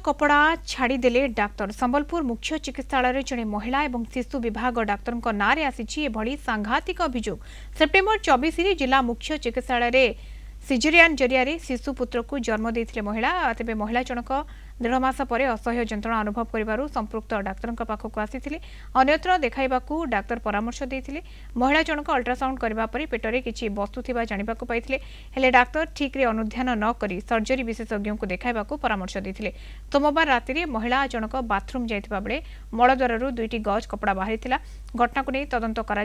कपड़ा छाड़देले डाक्तर संबलपुर मुख्य चिकित्सालय जड़े महिला और शिशु विभाग डाक्तर नारे आसी सांघातिक अभियोग। सेप्टेम्बर 24 जिला मुख्य चिकित्सालय सिजेरियान जरिया शिशु पुत्र को जन्म देते महिला। तेज महिला जनक 1.5 मास पर असह्य जंत्रणा अनुभव कर संपृक्त डाक्तर पाखक आसी अन्यत्र देखा डाक्तर परामर्श देते। महिला जनक अल्ट्रासाउंड करने पर पेटरे किसी वस्तु जानवा पाई हेले डाक्तर ठीक रे अनुध्यान न करी सर्जरी विशेषज्ञ को देखा परामर्श देते। सोमवार राति महिला जनक बाथरूम जाइथिबा बेले मलद्वार 2टी गज कपड़ा बाहरी घटना को नहीं तदंत कर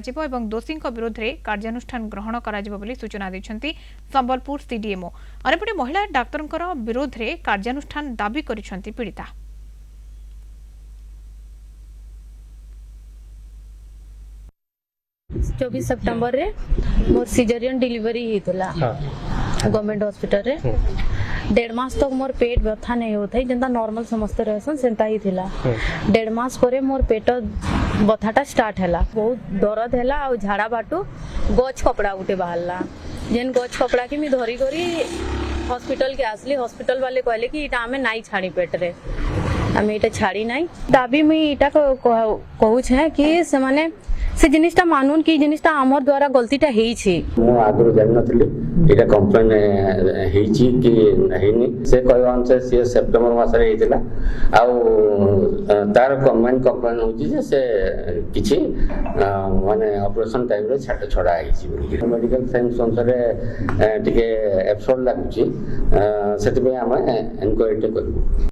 दोषी विरोध में कार्यानुष्ठान ग्रहण कर सूचना देते संबलपुर सीडीएमओ। अन्यपटे महिला डाक्तर विरोध में कार्यानुष्ठान दाबी कर पीड़िता। 24 सितंबर रे मोर सिजेरियन डिलीवरी हितला गवर्नमेंट हॉस्पिटल रे 1.5 मास तक मोर पेट व्यथा नहीं होता जेंता नॉर्मल समस्त रहसन सेंता ही थिला। 1.5 मास परे मोर पेट बथाटा स्टार्ट हैला, बहुत दर्द हैला और झाड़ा बाटू गच कपड़ा उठे बाहरला। जेन गच कपड़ा के मी धरी करी हॉस्पिटल के आसली। हॉस्पिटल वाले कहले कि इटा हमें नाई छाड़ी पेट रे, हमें इटा छाड़ी नाई। दाबी मी इटा कहू छे कि से माने से जिनिसटा मानुन कि जिनिसटा हमर द्वारा गलतीटा हेई छी। मु आगु जानि नथली एटा कंप्लेन हेई छी कि हेनी से कहवान से सेप्टेम्बर मास रे हेतिला आ तार कमेंट कंप्लेन होची जे से किछि माने ऑपरेशन टाइम रे छड़ा हेई छी। मेडिकल साइंस अनुसार टिके एब्सर्ड लागुची सेति पे हम एनक्वायरी करबो।